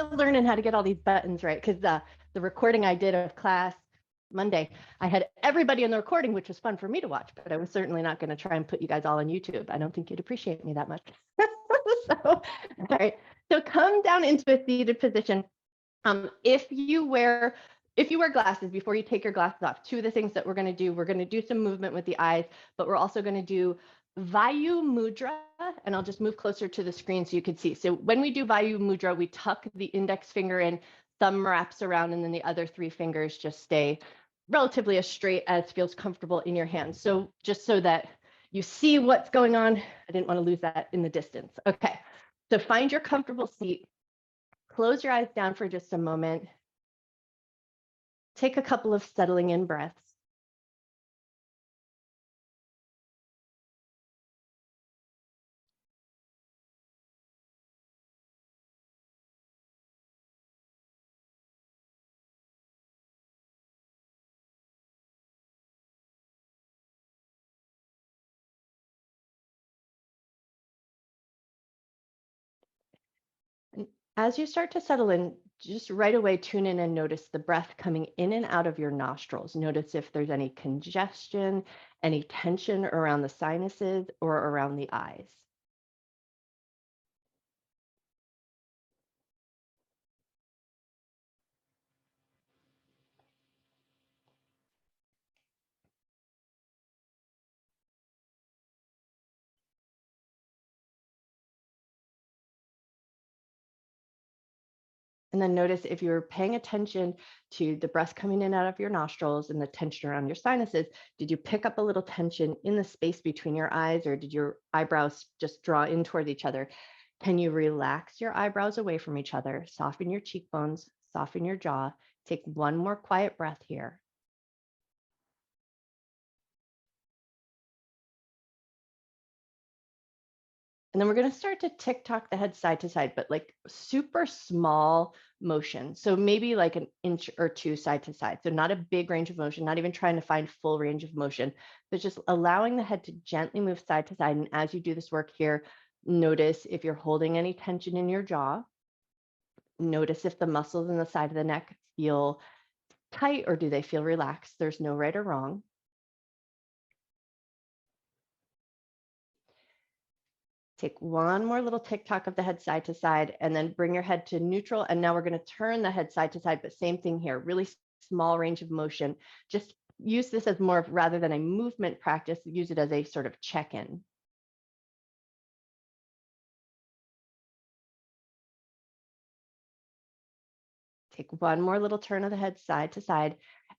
still learning how to get all these buttons right, because the recording I did of class Monday, I had everybody in the recording, which was fun for me to watch, but I was certainly not going to try and put you guys all on YouTube. I don't think you'd appreciate me that much. So, all right. So come down into a seated position. If you wear glasses, before you take your glasses off, two of the things that we're going to do some movement with the eyes, but we're also going to do Vayu Mudra, and I'll just move closer to the screen so you can see. So when we do Vayu Mudra, we tuck the index finger in, thumb wraps around, and then the other three fingers just stay relatively as straight as feels comfortable in your hands. So just so that you see what's going on, I didn't want to lose that in the distance. Okay, so find your comfortable seat. Close your eyes down for just a moment. Take a couple of settling in breaths. And as you start to settle in, just right away tune in and notice the breath coming in and out of your nostrils. Notice if there's any congestion, any tension around the sinuses or around the eyes. And then notice if you're paying attention to the breath coming in and out of your nostrils and the tension around your sinuses, did you pick up a little tension in the space between your eyes, or did your eyebrows just draw in toward each other? Can you relax your eyebrows away from each other, soften your cheekbones, soften your jaw? Take one more quiet breath here. And then we're going to start to tick-tock the head side to side, but like super small motion. So maybe like an inch or two side to side. So not a big range of motion, not even trying to find full range of motion, but just allowing the head to gently move side to side. And as you do this work here, notice if you're holding any tension in your jaw. Notice if the muscles in the side of the neck feel tight or do they feel relaxed. There's no right or wrong. Take one more little tick-tock of the head side to side, and then bring your head to neutral. And now we're going to turn the head side to side, but same thing here, really small range of motion. Just use this as more of, rather than a movement practice, use it as a sort of check-in. Take one more little turn of the head side to side,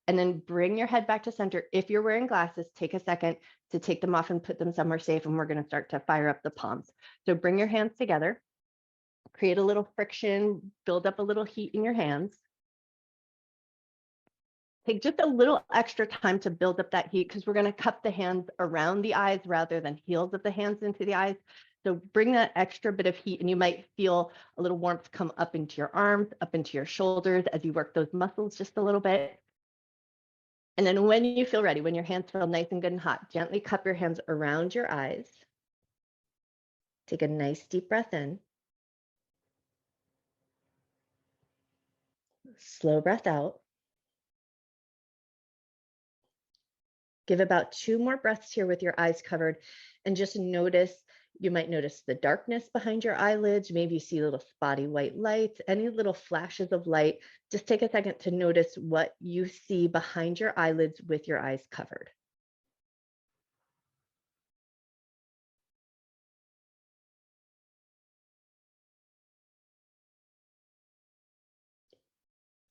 and then bring your head back to center. If you're wearing glasses, take a second to take them off and put them somewhere safe, and we're going to start to fire up the palms. So bring your hands together, create a little friction, build up a little heat in your hands. Take just a little extra time to build up that heat, because we're going to cup the hands around the eyes rather than heels of the hands into the eyes. So bring that extra bit of heat, and you might feel a little warmth come up into your arms, up into your shoulders as you work those muscles just a little bit. And then when you feel ready, when your hands feel nice and good and hot, gently cup your hands around your eyes. Take a nice deep breath in. Slow breath out. Give about 2 more breaths here with your eyes covered, and just notice, you might notice the darkness behind your eyelids. Maybe you see little spotty white lights, any little flashes of light. Just take a second to notice what you see behind your eyelids with your eyes covered.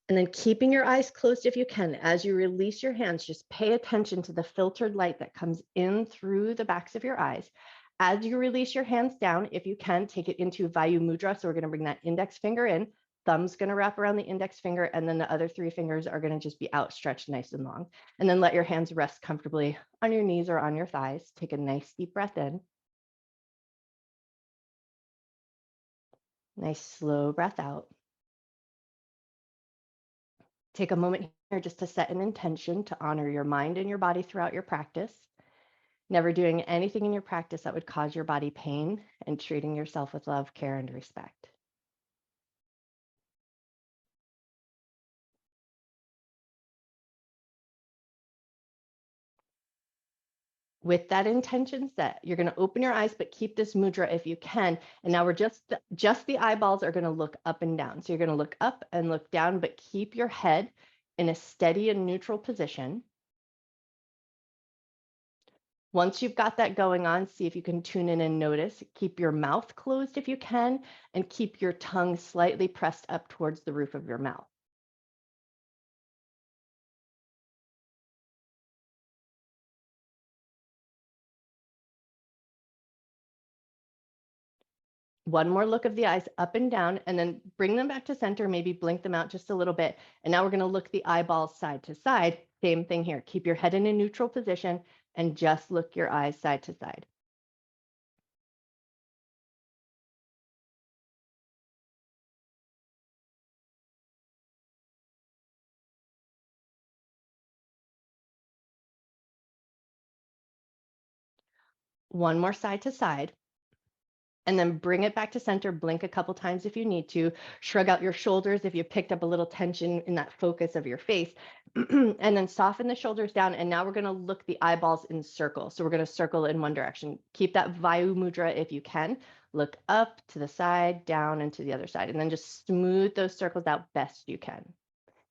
And then keeping your eyes closed if you can, as you release your hands, just pay attention to the filtered light that comes in through the backs of your eyes. As you release your hands down, if you can, take it into Vayu Mudra. So we're going to bring that index finger in, thumb's going to wrap around the index finger, and then the other 3 fingers are going to just be outstretched nice and long. And then let your hands rest comfortably on your knees or on your thighs. Take a nice deep breath in. Nice slow breath out. Take a moment here just to set an intention to honor your mind and your body throughout your practice. Never doing anything in your practice that would cause your body pain, and treating yourself with love, care, and respect. With that intention set, you're going to open your eyes, but keep this mudra if you can. And now we're just the eyeballs are going to look up and down. So you're going to look up and look down, but keep your head in a steady and neutral position. Once you've got that going on, see if you can tune in and notice. Keep your mouth closed if you can, and keep your tongue slightly pressed up towards the roof of your mouth. One more look of the eyes up and down, and then bring them back to center, maybe blink them out just a little bit. And now we're going to look the eyeballs side to side. Same thing here. Keep your head in a neutral position and just look your eyes side to side. One more side to side. And then bring it back to center, blink a couple times if you need to, shrug out your shoulders if you picked up a little tension in that focus of your face, and then soften the shoulders down. And now we're going to look the eyeballs in circles. So we're going to circle in one direction. Keep that Vayu mudra if you can. Look up, to the side, down, and to the other side. And then just smooth those circles out best you can.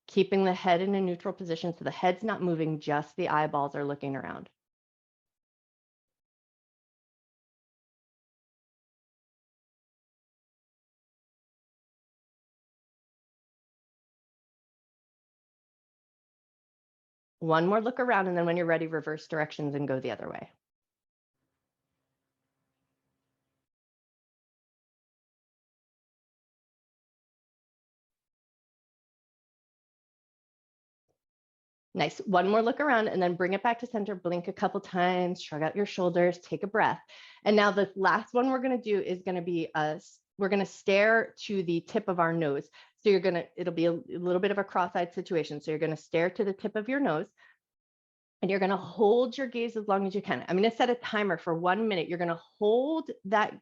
Keeping the head in a neutral position so the head's not moving, just the eyeballs are looking around. One more look around, and then when you're ready, reverse directions and go the other way. Nice. One more look around and then bring it back to center, blink a couple times, shrug out your shoulders, take a breath. And now the last one we're going to do is going to be we're going to stare to the tip of our nose. So it'll be a little bit of a cross-eyed situation. So you're going to stare to the tip of your nose and you're going to hold your gaze as long as you can. I'm going to set a timer for 1 minute. You're going to hold that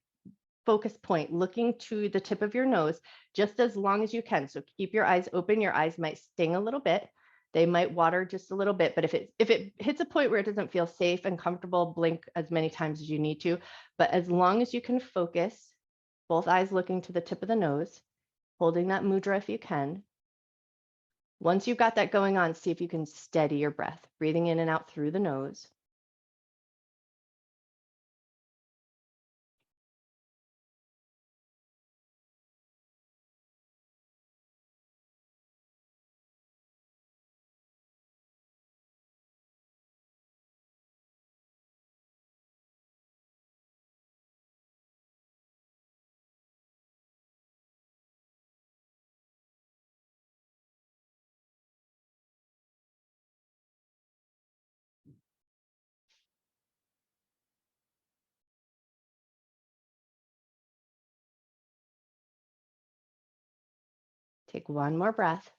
focus point looking to the tip of your nose just as long as you can. So keep your eyes open. Your eyes might sting a little bit. They might water just a little bit, but if it hits a point where it doesn't feel safe and comfortable, blink as many times as you need to. But as long as you can focus, both eyes looking to the tip of the nose, holding that mudra if you can. Once you've got that going on, see if you can steady your breath, breathing in and out through the nose. Take one more breath.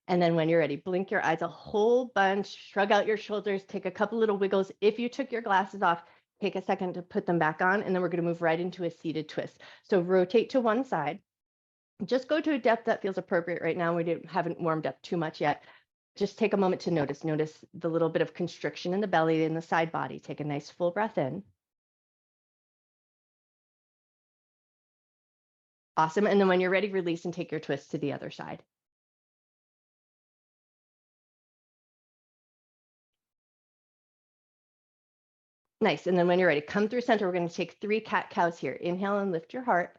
And then when you're ready, blink your eyes a whole bunch, shrug out your shoulders, take a couple little wiggles. If you took your glasses off, take a second to put them back on, and then we're going to move right into a seated twist. So rotate to one side. Just go to a depth that feels appropriate right now. We haven't warmed up too much yet. Just take a moment to notice. Notice the little bit of constriction in the belly and the side body. Take a nice full breath in. Awesome. And then when you're ready, release and take your twist to the other side. Nice. And then when you're ready, come through center. We're going to take 3 cat-cows here. Inhale and lift your heart.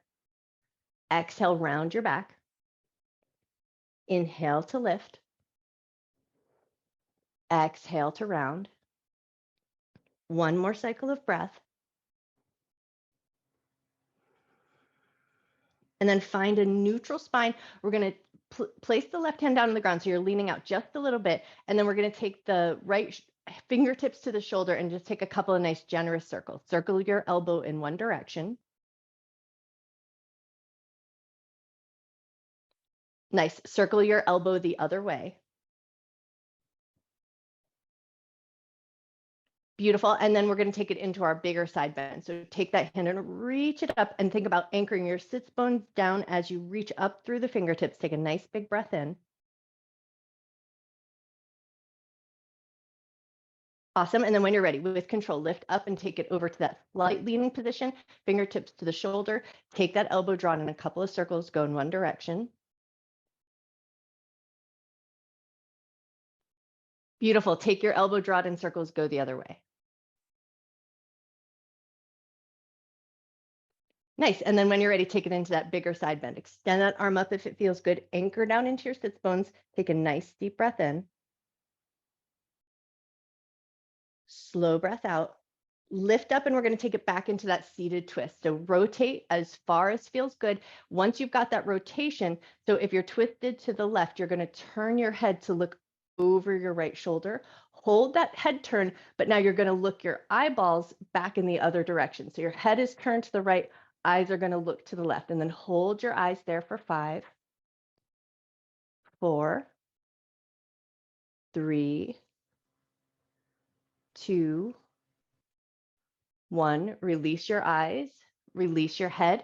Exhale, round your back. Inhale to lift. Exhale to round. One more cycle of breath. And then find a neutral spine. We're going to place the left hand down on the ground so you're leaning out just a little bit. And then we're going to take the right fingertips to the shoulder and just take a couple of nice generous circles. Circle your elbow in one direction. Nice. Circle your elbow the other way. Beautiful. And then we're going to take it into our bigger side bend. So take that hand and reach it up and think about anchoring your sits bones down as you reach up through the fingertips. Take a nice big breath in. Awesome. And then when you're ready, with control, lift up and take it over to that slight leaning position, fingertips to the shoulder. Take that elbow drawn in a couple of circles, go in one direction. Beautiful. Take your elbow drawn in circles, go the other way. Nice. And then when you're ready, take it into that bigger side bend. Extend that arm up if it feels good. Anchor down into your sits bones. Take a nice deep breath in. Slow breath out. Lift up, and we're going to take it back into that seated twist. So rotate as far as feels good. Once you've got that rotation, so if you're twisted to the left, you're going to turn your head to look over your right shoulder. Hold that head turn, but now you're going to look your eyeballs back in the other direction. So your head is turned to the right, eyes are going to look to the left, and then hold your eyes there for 5, 4, 3, 2, 1. Release your eyes, release your head,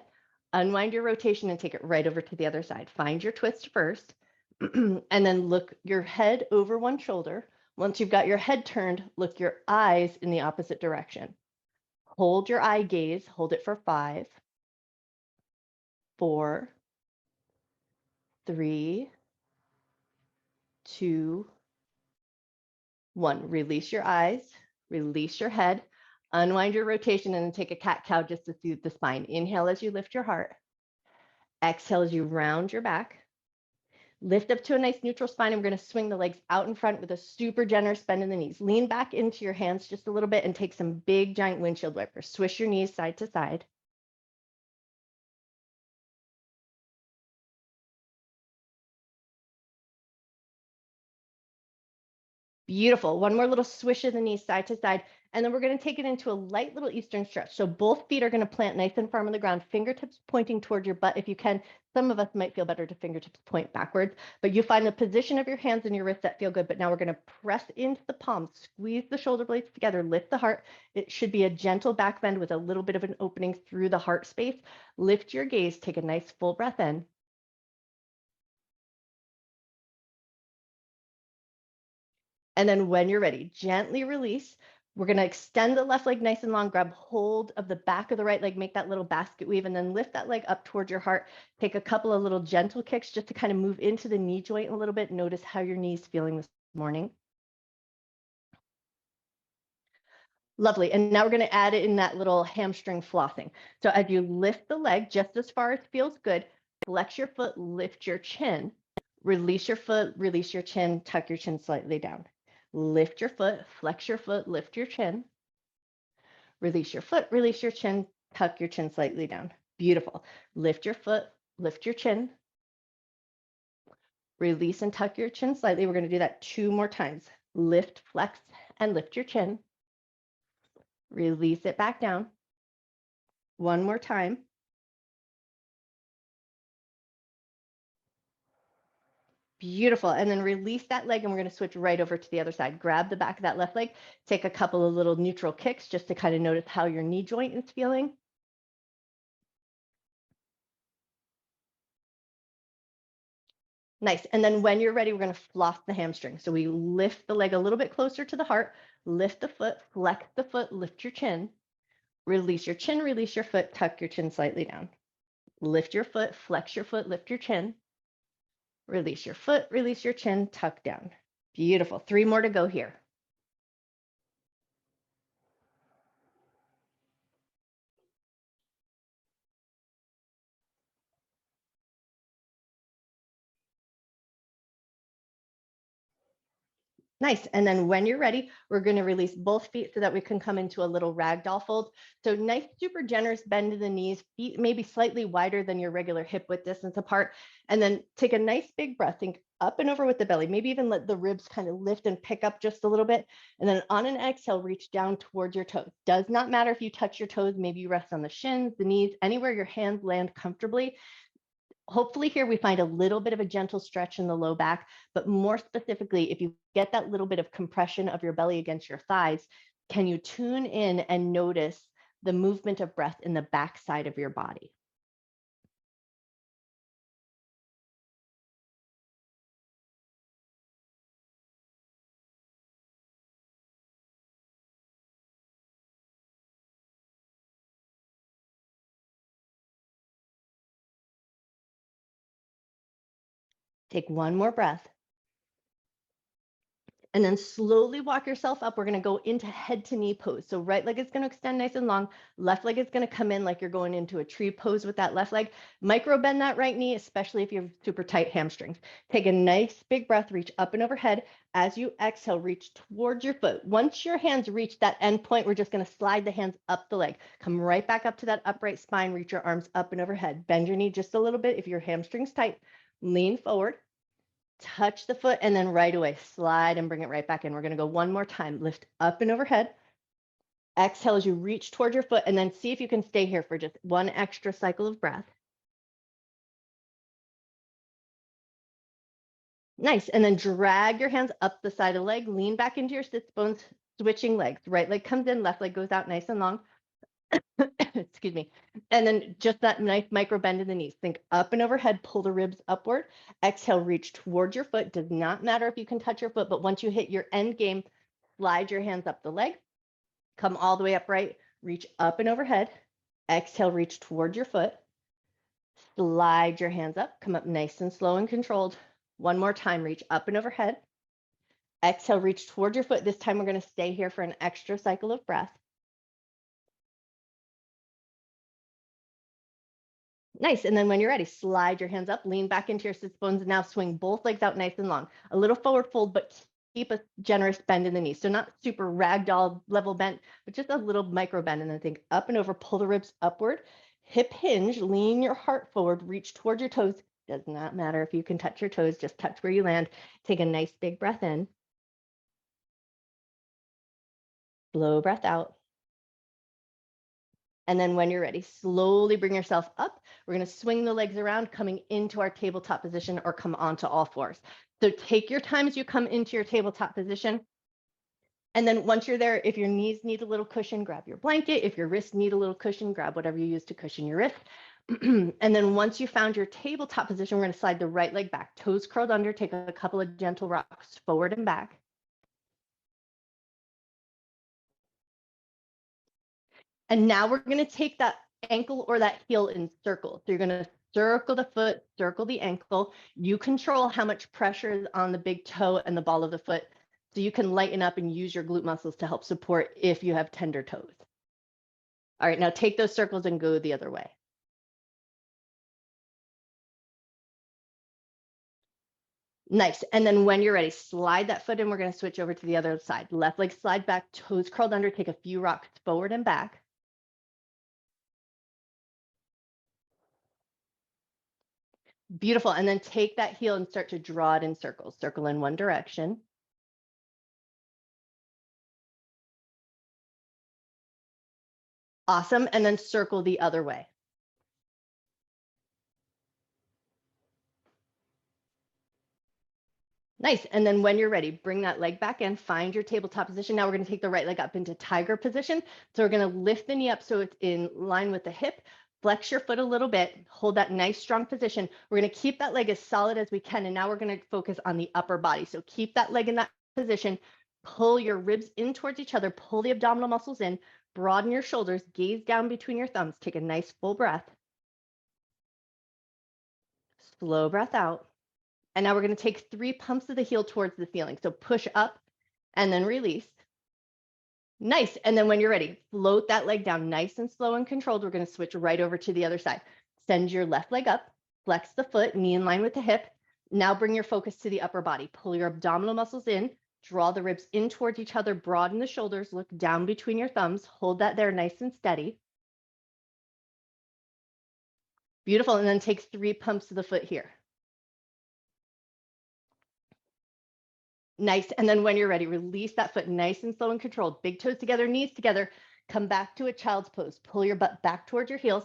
unwind your rotation and take it right over to the other side. Find your twist first, and then look your head over one shoulder. Once you've got your head turned, look your eyes in the opposite direction. Hold your eye gaze, hold it for 5, 4, 3, 2, 1. Release your eyes, release your head, unwind your rotation, and then take a cat-cow just to soothe the spine. Inhale as you lift your heart. Exhale as you round your back. Lift up to a nice neutral spine, and we're going to swing the legs out in front with a super generous bend in the knees. Lean back into your hands just a little bit and take some big giant windshield wipers. Swish your knees side to side. Beautiful. One more little swish of the knees side to side. And then we're going to take it into a light little Eastern stretch. So both feet are going to plant nice and firm on the ground, fingertips pointing toward your butt if you can. Some of us might feel better to fingertips point backwards, but you find the position of your hands and your wrists that feel good. But now we're going to press into the palms, squeeze the shoulder blades together, lift the heart. It should be a gentle back bend with a little bit of an opening through the heart space. Lift your gaze, take a nice full breath in. And then when you're ready, gently release. We're going to extend the left leg nice and long, grab hold of the back of the right leg, make that little basket weave, and then lift that leg up towards your heart. Take a couple of little gentle kicks just to kind of move into the knee joint a little bit. Notice how your knee's feeling this morning. Lovely. And now we're going to add in that little hamstring flossing. So as you lift the leg just as far as feels good, flex your foot, lift your chin, release your foot, release your chin, tuck your chin slightly down. Lift your foot, flex your foot, lift your chin. Release your foot, release your chin, tuck your chin slightly down. Beautiful. Lift your foot, lift your chin. Release and tuck your chin slightly. We're going to do that 2 more times. Lift, flex, and lift your chin. Release it back down. 1 more time. Beautiful. And then release that leg, and we're going to switch right over to the other side. Grab the back of that left leg. Take a couple of little neutral kicks just to kind of notice how your knee joint is feeling. Nice. And then when you're ready, we're going to floss the hamstring. So we lift the leg a little bit closer to the heart, lift the foot, flex the foot, lift your chin, release your chin, release your foot, tuck your chin slightly down. Lift your foot, flex your foot, lift your chin, release your foot, release your chin, tuck down. Beautiful. 3 more to go here. Nice. And then when you're ready, we're going to release both feet so that we can come into a little ragdoll fold. So nice, super generous bend in the knees, feet maybe slightly wider than your regular hip width distance apart. And then take a nice big breath, think up and over with the belly, maybe even let the ribs kind of lift and pick up just a little bit. And then on an exhale, reach down towards your toes. Does not matter if you touch your toes, maybe you rest on the shins, the knees, anywhere your hands land comfortably. Hopefully here we find a little bit of a gentle stretch in the low back, but more specifically, if you get that little bit of compression of your belly against your thighs, can you tune in and notice the movement of breath in the back side of your body? Take one more breath. And then slowly walk yourself up. We're going to go into head to knee pose. So right leg is going to extend nice and long. Left leg is going to come in like you're going into a tree pose with that left leg. Micro bend that right knee, especially if you have super tight hamstrings. Take a nice big breath, reach up and overhead. As you exhale, reach towards your foot. Once your hands reach that end point, we're just going to slide the hands up the leg. Come right back up to that upright spine. Reach your arms up and overhead. Bend your knee just a little bit. If your hamstring's tight, lean forward. Touch the foot and then right away, slide and bring it right back in. We're going to go one more time. Lift up and overhead. Exhale as you reach towards your foot and then see if you can stay here for just one extra cycle of breath. Nice. And then drag your hands up the side of the leg, lean back into your sits bones, switching legs. Right leg comes in, left leg goes out nice and long. Excuse me. And then just that nice micro bend in the knees. Think up and overhead, pull the ribs upward. Exhale, reach towards your foot. Does not matter if you can touch your foot, but once you hit your end game, slide your hands up the leg. Come all the way upright, reach up and overhead. Exhale, reach towards your foot. Slide your hands up, come up nice and slow and controlled. One more time, reach up and overhead. Exhale, reach towards your foot. This time we're going to stay here for an extra cycle of breath. Nice. And then when you're ready, slide your hands up, lean back into your sits bones, and now swing both legs out nice and long. A little forward fold, but keep a generous bend in the knees. So not super ragdoll level bent, but just a little micro bend. And then think up and over, pull the ribs upward, hip hinge, lean your heart forward, reach towards your toes. Does not matter if you can touch your toes, just touch where you land. Take a nice big breath in. Slow breath out. And then when you're ready, slowly bring yourself up. We're going to swing the legs around, coming into our tabletop position or come onto all fours. So take your time as you come into your tabletop position. And then once you're there, if your knees need a little cushion, grab your blanket. If your wrists need a little cushion, grab whatever you use to cushion your wrist. And then once you found your tabletop position, we're going to slide the right leg back, toes curled under, take a couple of gentle rocks forward and back. And now we're going to take that ankle or that heel in circles. So you're going to circle the foot, circle the ankle. You control how much pressure is on the big toe and the ball of the foot. So you can lighten up and use your glute muscles to help support if you have tender toes. All right, now take those circles and go the other way. Nice. And then when you're ready, slide that foot in. We're going to switch over to the other side. Left leg slide back, toes curled under, take a few rocks forward and back. Beautiful. And then take that heel and start to draw it in circles. Circle in one direction. Awesome. And then circle the other way. Nice. And then when you're ready, bring that leg back in, find your tabletop position. Now we're going to take the right leg up into tiger position. So we're going to lift the knee up so it's in line with the hip. Flex your foot a little bit, hold that nice strong position. We're going to keep that leg as solid as we can. And now we're going to focus on the upper body. So keep that leg in that position, pull your ribs in towards each other, pull the abdominal muscles in, broaden your shoulders, gaze down between your thumbs, take a nice full breath. Slow breath out. And now we're going to take 3 pumps of the heel towards the ceiling. So push up and then release. Nice. And then when you're ready, float that leg down nice and slow and controlled. We're going to switch right over to the other side. Send your left leg up, flex the foot, knee in line with the hip. Now bring your focus to the upper body. Pull your abdominal muscles in, draw the ribs in towards each other, broaden the shoulders, look down between your thumbs, hold that there nice and steady. Beautiful. And then take 3 pumps of the foot here. Nice. And then when you're ready, release that foot nice and slow and controlled. Big toes together, knees together. Come back to a child's pose. Pull your butt back towards your heels.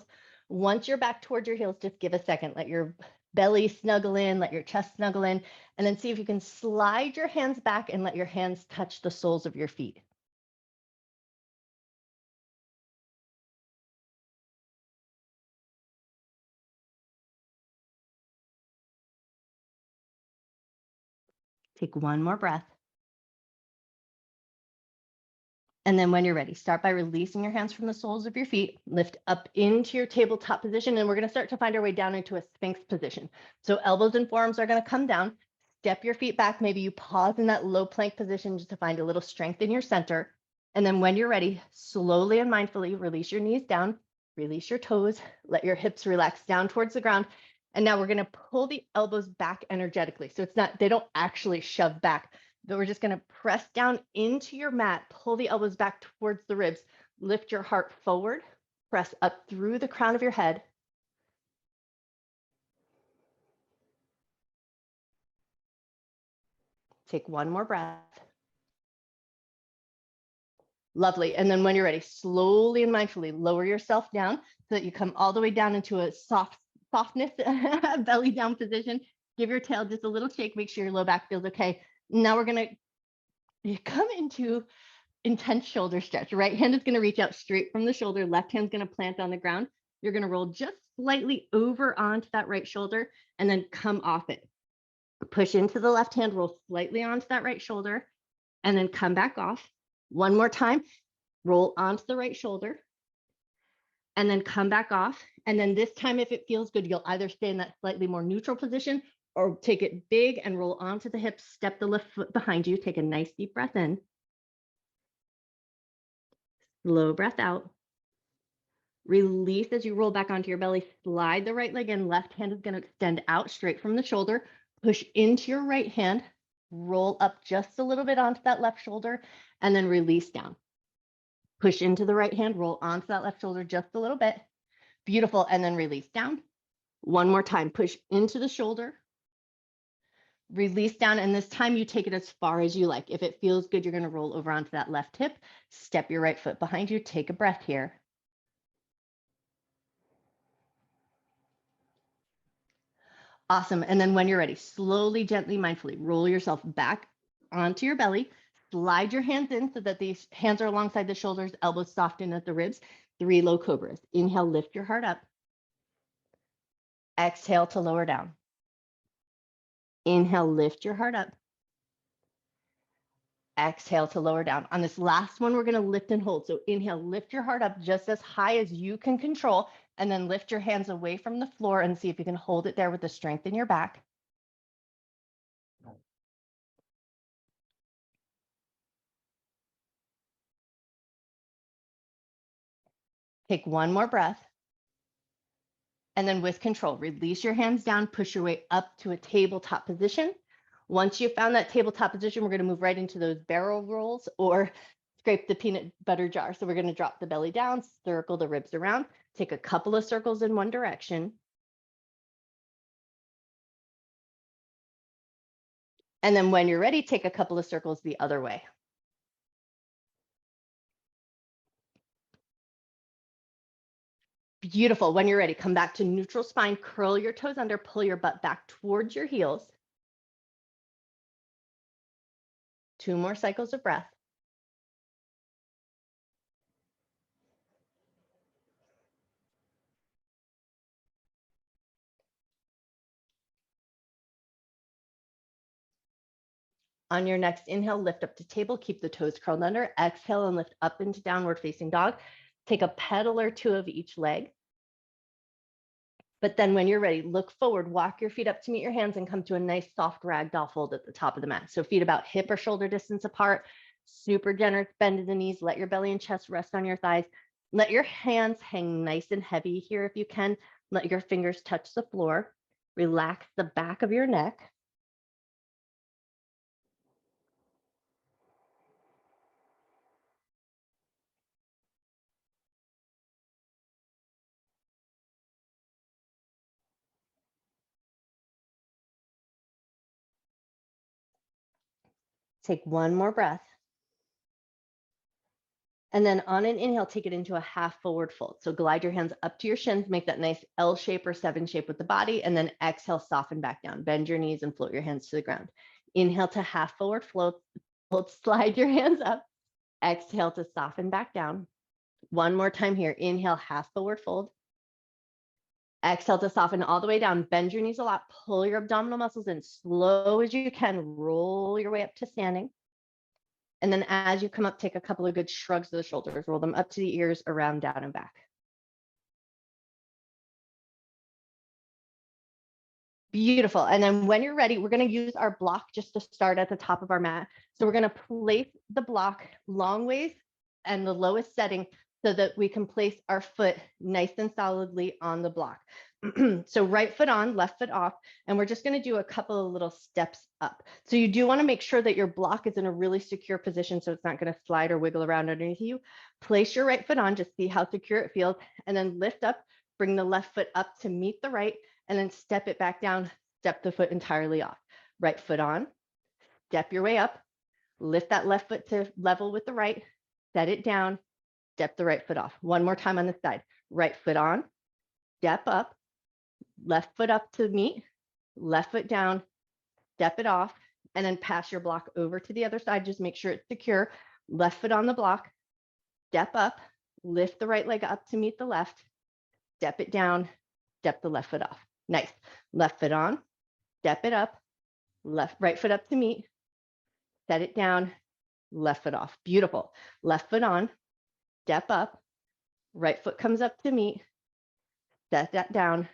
Once you're back towards your heels, just give a second. Let your belly snuggle in, let your chest snuggle in, and then see if you can slide your hands back and let your hands touch the soles of your feet. Take one more breath. And then when you're ready, start by releasing your hands from the soles of your feet, lift up into your tabletop position, and we're going to start to find our way down into a Sphinx position. So elbows and forearms are going to come down. Step your feet back. Maybe you pause in that low plank position just to find a little strength in your center. And then when you're ready, slowly and mindfully release your knees down, release your toes, let your hips relax down towards the ground. And now we're going to pull the elbows back energetically. So it's not, they don't actually shove back, but we're just going to press down into your mat, pull the elbows back towards the ribs, lift your heart forward, press up through the crown of your head. Take one more breath. Lovely. And then when you're ready, slowly and mindfully lower yourself down so that you come all the way down into a softness, belly down position. Give your tail just a little shake. Make sure your low back feels okay. Now we're going to come into intense shoulder stretch. Right hand is going to reach out straight from the shoulder. Left hand's going to plant on the ground. You're going to roll just slightly over onto that right shoulder and then come off it. Push into the left hand, roll slightly onto that right shoulder, and then come back off. One more time, roll onto the right shoulder, and then come back off. And then this time, if it feels good, you'll either stay in that slightly more neutral position or take it big and roll onto the hips, step the left foot behind you, take a nice deep breath in. Slow breath out. Release as you roll back onto your belly, slide the right leg in, left hand is going to extend out straight from the shoulder, push into your right hand, roll up just a little bit onto that left shoulder, and then release down. Push into the right hand, roll onto that left shoulder just a little bit. Beautiful, and then release down. One more time, push into the shoulder, release down, and this time you take it as far as you like. If it feels good, you're going to roll over onto that left hip, step your right foot behind you, take a breath here. Awesome. And then when you're ready, slowly, gently, mindfully roll yourself back onto your belly. Slide your hands in so that these hands are alongside the shoulders, elbows soften at the ribs. 3 low cobras. Inhale, lift your heart up. Exhale to lower down. Inhale, lift your heart up. Exhale to lower down. On this last one, we're going to lift and hold. So inhale, lift your heart up just as high as you can control, and then lift your hands away from the floor and see if you can hold it there with the strength in your back. Take one more breath. And then with control, release your hands down, push your way up to a tabletop position. Once you've found that tabletop position, we're going to move right into those barrel rolls or scrape the peanut butter jar. So we're going to drop the belly down, circle the ribs around, take a couple of circles in one direction. And then when you're ready, take a couple of circles the other way. Beautiful. When you're ready, come back to neutral spine, curl your toes under, pull your butt back towards your heels. 2 more cycles of breath. On your next inhale, lift up to table, keep the toes curled under. Exhale and lift up into downward facing dog. Take a pedal or 2 of each leg. But then when you're ready, look forward, walk your feet up to meet your hands and come to a nice soft ragdoll fold at the top of the mat. So feet about hip or shoulder distance apart, super generous bend in the knees. Let your belly and chest rest on your thighs. Let your hands hang nice and heavy here if you can. Let your fingers touch the floor. Relax the back of your neck. Take one more breath. And then on an inhale, take it into a half forward fold. So glide your hands up to your shins, make that nice L shape or 7 shape with the body, and then exhale, soften back down. Bend your knees and float your hands to the ground. Inhale to half forward float, slide your hands up. Exhale to soften back down. One more time here. Inhale, half forward fold. Exhale to soften all the way down. Bend your knees a lot. Pull your abdominal muscles in slow as you can. Roll your way up to standing. And then as you come up, take a couple of good shrugs of the shoulders, roll them up to the ears, around, down, and back. Beautiful. And then when you're ready, we're going to use our block just to start at the top of our mat. So we're going to place the block long ways and the lowest setting so that we can place our foot nice and solidly on the block. So right foot on, left foot off, and we're just going to do a couple of little steps up. So you do want to make sure that your block is in a really secure position so it's not going to slide or wiggle around underneath you. Place your right foot on, just see how secure it feels, and then lift up, bring the left foot up to meet the right, and then step it back down, step the foot entirely off. Right foot on, step your way up, lift that left foot to level with the right, set it down, step the right foot off. One more time on this side. Right foot on, step up, left foot up to meet, left foot down, step it off, and then pass your block over to the other side. Just make sure it's secure. Left foot on the block, step up, lift the right leg up to meet the left, step it down, step the left foot off. Nice. Left foot on, step it up, right foot up to meet, set it down, left foot off. Beautiful. Left foot on, step up, right foot comes up to meet, set that down,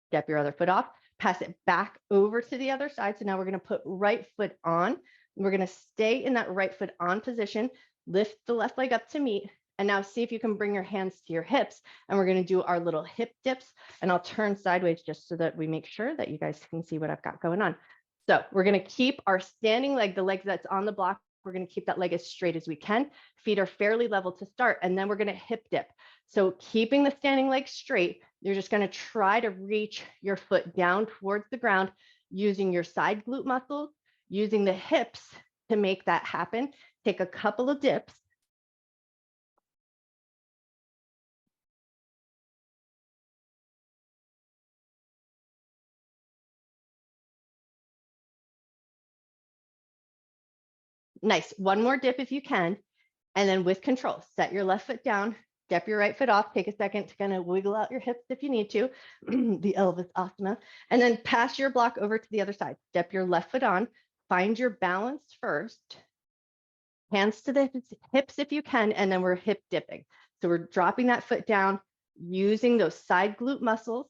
step your other foot off, pass it back over to the other side. So now we're going to put right foot on. We're going to stay in that right foot on position, lift the left leg up to meet, and now see if you can bring your hands to your hips. And we're going to do our little hip dips. And I'll turn sideways just so that we make sure that you guys can see what I've got going on. So we're going to keep our standing leg, the leg that's on the block. We're going to keep that leg as straight as we can. Feet are fairly level to start. And then we're going to hip dip. So keeping the standing leg straight, you're just going to try to reach your foot down towards the ground using your side glute muscles, using the hips to make that happen. Take a couple of dips. Nice. One more dip if you can. And then with control, set your left foot down, step your right foot off, take a second to kind of wiggle out your hips if you need to, the Elvis Asana, and then pass your block over to the other side. Step your left foot on, find your balance first, hands to the hips if you can, and then we're hip dipping. So we're dropping that foot down, using those side glute muscles,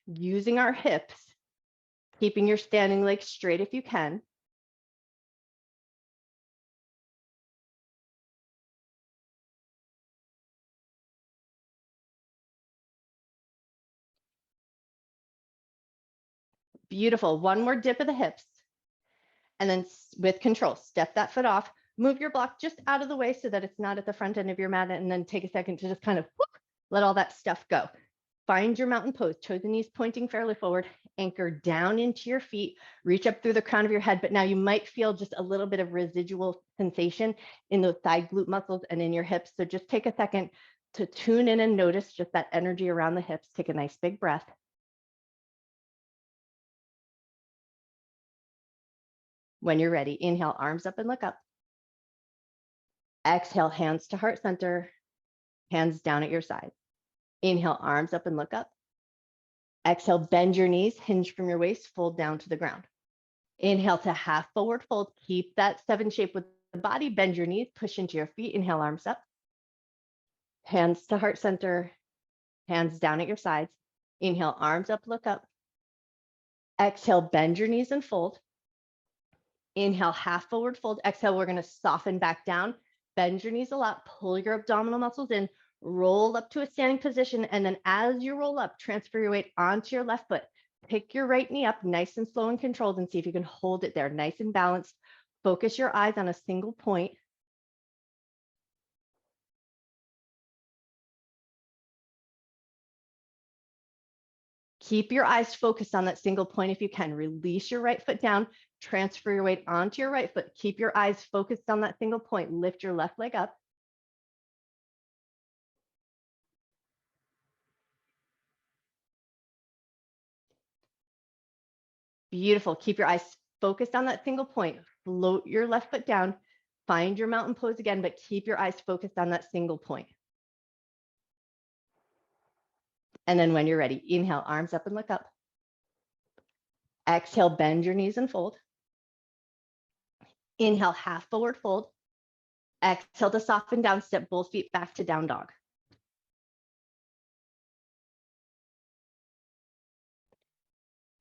using our hips, keeping your standing leg straight if you can. Beautiful. One more dip of the hips. And then with control, step that foot off, move your block just out of the way so that it's not at the front end of your mat, and then take a second to just kind of whoop, let all that stuff go. Find your mountain pose, toes and knees pointing fairly forward, anchor down into your feet, reach up through the crown of your head, but now you might feel just a little bit of residual sensation in those side glute muscles and in your hips. So just take a second to tune in and notice just that energy around the hips. Take a nice big breath. When you're ready, inhale, arms up and look up. Exhale, hands to heart center, hands down at your side. Inhale, arms up and look up. Exhale, bend your knees, hinge from your waist, fold down to the ground. Inhale to half forward fold. Keep that 7 shape with the body. Bend your knees, push into your feet. Inhale, arms up. Hands to heart center, hands down at your sides. Inhale, arms up, look up. Exhale, bend your knees and fold. Inhale, half forward fold. Exhale, we're going to soften back down. Bend your knees a lot, pull your abdominal muscles in, roll up to a standing position. And then as you roll up, transfer your weight onto your left foot. Pick your right knee up nice and slow and controlled and see if you can hold it there nice and balanced. Focus your eyes on a single point. Keep your eyes focused on that single point if you can. Release your right foot down, transfer your weight onto your right foot. Keep your eyes focused on that single point. Lift your left leg up. Beautiful. Keep your eyes focused on that single point. Float your left foot down. Find your mountain pose again, but keep your eyes focused on that single point. And then when you're ready, inhale, arms up and look up. Exhale, bend your knees and fold. Inhale, half forward fold. Exhale to soften down, step both feet back to down dog.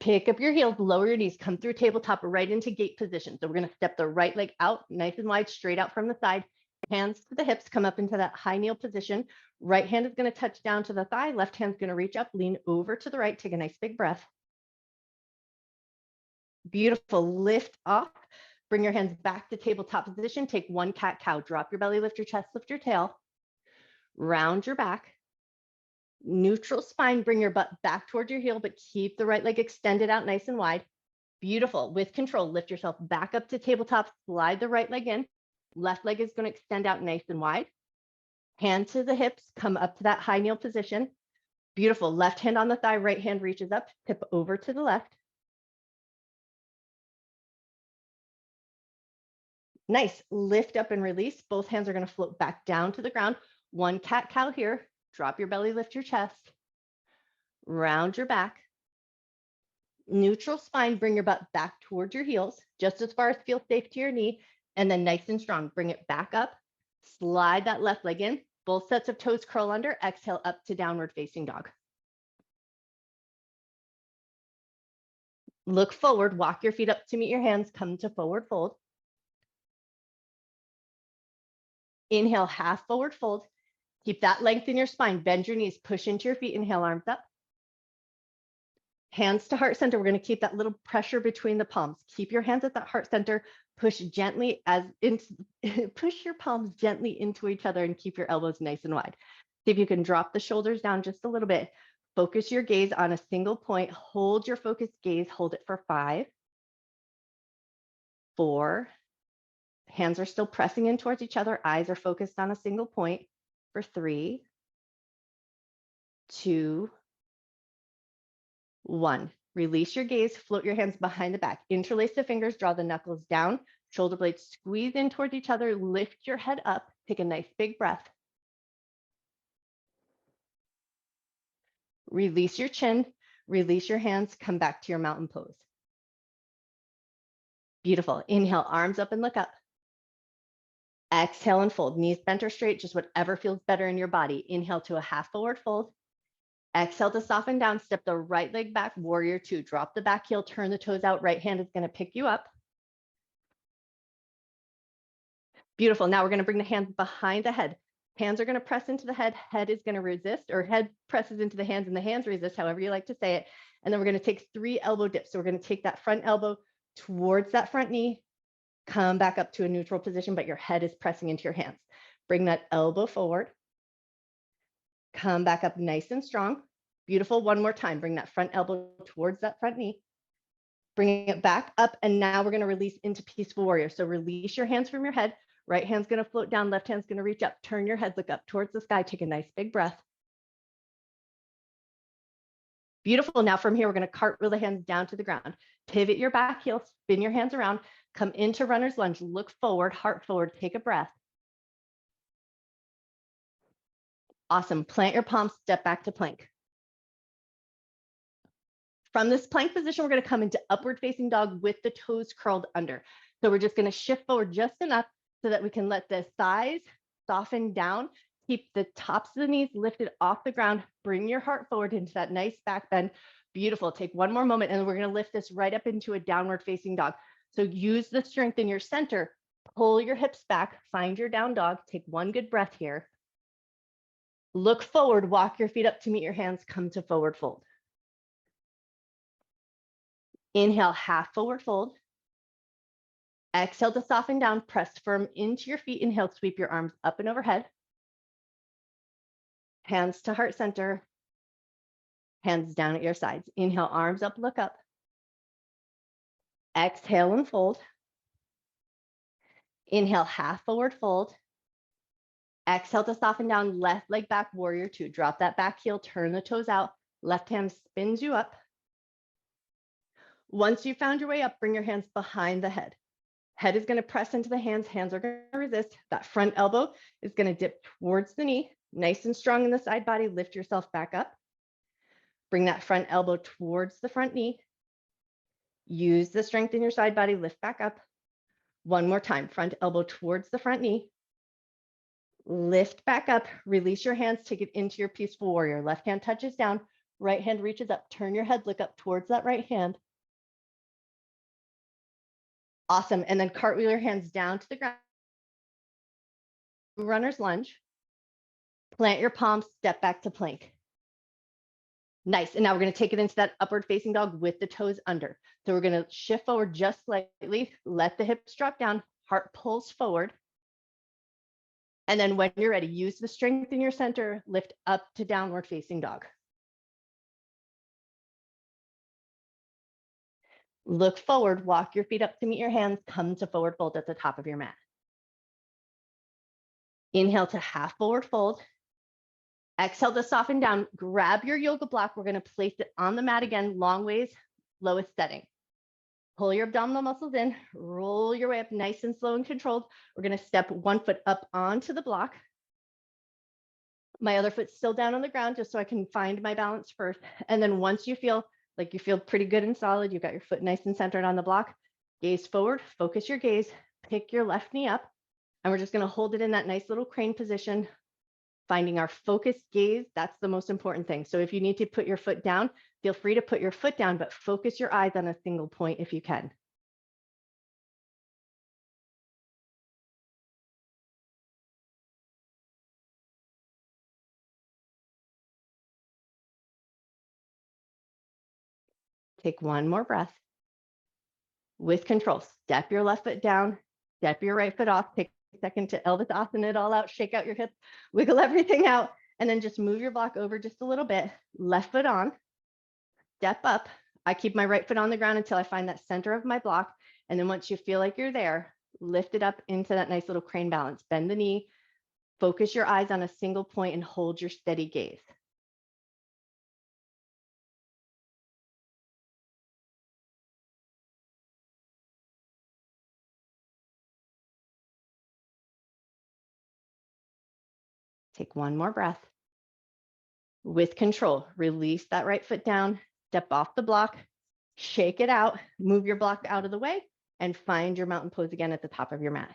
Pick up your heels, lower your knees, come through tabletop right into gate position. So we're going to step the right leg out, nice and wide, straight out from the side. Hands to the hips, come up into that high kneel position. Right hand is going to touch down to the thigh. Left hand's going to reach up, lean over to the right. Take a nice big breath. Beautiful. Lift off. Bring your hands back to tabletop position. Take one cat-cow. Drop your belly, lift your chest, lift your tail. Round your back. Neutral spine. Bring your butt back towards your heel, but keep the right leg extended out nice and wide. Beautiful. With control, lift yourself back up to tabletop. Slide the right leg in. Left leg is going to extend out nice and wide. Hand to the hips. Come up to that high kneel position. Beautiful. Left hand on the thigh. Right hand reaches up. Tip over to the left. Nice. Lift up and release. Both hands are going to float back down to the ground. One cat-cow here. Drop your belly, lift your chest. Round your back. Neutral spine. Bring your butt back towards your heels, just as far as feels safe to your knee. And then nice and strong. Bring it back up. Slide that left leg in. Both sets of toes curl under. Exhale up to downward facing dog. Look forward. Walk your feet up to meet your hands. Come to forward fold. Inhale, half forward fold. Keep that length in your spine. Bend your knees, push into your feet. Inhale, arms up. Hands to heart center. We're going to keep that little pressure between the palms. Keep your hands at that heart center. Push gently push your palms gently into each other and keep your elbows nice and wide. See if you can drop the shoulders down just a little bit. Focus your gaze on a single point. Hold your focused gaze. Hold it for 5, 4. Hands are still pressing in towards each other. Eyes are focused on a single point for 3, 2, 1. Release your gaze, float your hands behind the back. Interlace the fingers, draw the knuckles down, shoulder blades squeeze in towards each other, lift your head up, take a nice big breath. Release your chin, release your hands, come back to your mountain pose. Beautiful. Inhale, arms up and look up. Exhale and fold, knees bent or straight, just whatever feels better in your body. Inhale to a half forward fold. Exhale to soften down, step the right leg back, warrior 2. Drop the back heel, turn the toes out. Right hand is going to pick you up. Beautiful. Now we're going to bring the hands behind the head. Hands are going to press into the head. Head is going to resist, or head presses into the hands and the hands resist, however you like to say it. And then we're going to take 3 elbow dips. So we're going to take that front elbow towards that front knee, come back up to a neutral position, but your head is pressing into your hands. Bring that elbow forward. Come back up nice and strong. Beautiful. One more time. Bring that front elbow towards that front knee. Bring it back up. And now we're going to release into peaceful warrior. So release your hands from your head. Right hand's going to float down. Left hand's going to reach up. Turn your head, look up towards the sky. Take a nice big breath. Beautiful. Now from here, we're going to cartwheel the hands down to the ground. Pivot your back heel, spin your hands around, come into runner's lunge, look forward, heart forward, take a breath. Awesome. Plant your palms, step back to plank. From this plank position, we're going to come into upward facing dog with the toes curled under. So we're just going to shift forward just enough so that we can let the thighs soften down. Keep the tops of the knees lifted off the ground. Bring your heart forward into that nice back bend. Beautiful. Take one more moment and we're going to lift this right up into a downward facing dog. So use the strength in your center. Pull your hips back. Find your down dog. Take one good breath here. Look forward. Walk your feet up to meet your hands. Come to forward fold. Inhale, half forward fold. Exhale to soften down. Press firm into your feet. Inhale, sweep your arms up and overhead. Hands to heart center. Hands down at your sides. Inhale, arms up, look up. Exhale and fold. Inhale, half forward fold. Exhale to soften down. Left leg back, warrior 2. Drop that back heel, turn the toes out. Left hand spins you up. Once you found your way up, bring your hands behind the head. Head is going to press into the hands. Hands are going to resist. That front elbow is going to dip towards the knee. Nice and strong in the side body. Lift yourself back up. Bring that front elbow towards the front knee. Use the strength in your side body. Lift back up. One more time. Front elbow towards the front knee. Lift back up, release your hands, take it into your peaceful warrior. Left hand touches down, right hand reaches up, turn your head, look up towards that right hand. Awesome. And then cartwheel your hands down to the ground. Runner's lunge. Plant your palms, step back to plank. Nice. And now we're going to take it into that upward facing dog with the toes under. So we're going to shift forward just slightly, let the hips drop down, heart pulls forward. And then when you're ready, use the strength in your center, lift up to downward facing dog. Look forward, walk your feet up to meet your hands, come to forward fold at the top of your mat. Inhale to half forward fold. Exhale to soften down, grab your yoga block. We're going to place it on the mat again, long ways, lowest setting. Pull your abdominal muscles in, roll your way up nice and slow and controlled. We're going to step one foot up onto the block. My other foot's still down on the ground just so I can find my balance first. And then once you feel like you feel pretty good and solid, you've got your foot nice and centered on the block, gaze forward, focus your gaze, pick your left knee up, and we're just going to hold it in that nice little crane position, finding our focused gaze. That's the most important thing. So if you need to put your foot down, feel free to put your foot down, but focus your eyes on a single point if you can. Take one more breath. With control, step your left foot down, step your right foot off, take a second to Elvis Asana it all out, shake out your hips, wiggle everything out, and then just move your block over just a little bit. Left foot on, step up. I keep my right foot on the ground until I find that center of my block. And then once you feel like you're there, lift it up into that nice little crane balance. Bend the knee, focus your eyes on a single point and hold your steady gaze. Take one more breath. With control, release that right foot down, step off the block, shake it out, move your block out of the way, and find your mountain pose again at the top of your mat.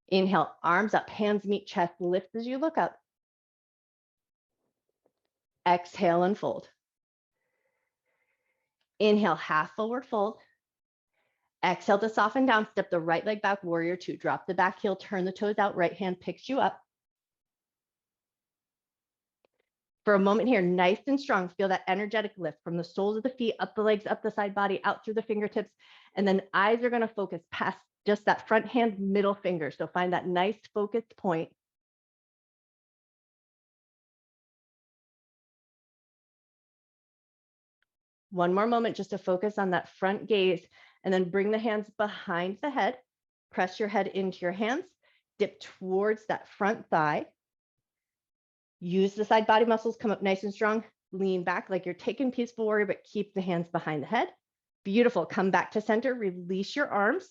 Inhale, arms up, hands meet chest, lift as you look up. Exhale and fold. Inhale, half forward fold. Exhale to soften down, step the right leg back, warrior two. Drop the back heel, turn the toes out, right hand picks you up. For a moment here, nice and strong, feel that energetic lift from the soles of the feet, up the legs, up the side body, out through the fingertips. And then eyes are going to focus past just that front hand, middle finger. So find that nice focused point. One more moment just to focus on that front gaze, and then bring the hands behind the head. Press your head into your hands, dip towards that front thigh. Use the side body muscles, come up nice and strong. Lean back like you're taking peaceful warrior, but keep the hands behind the head. Beautiful. Come back to center, release your arms.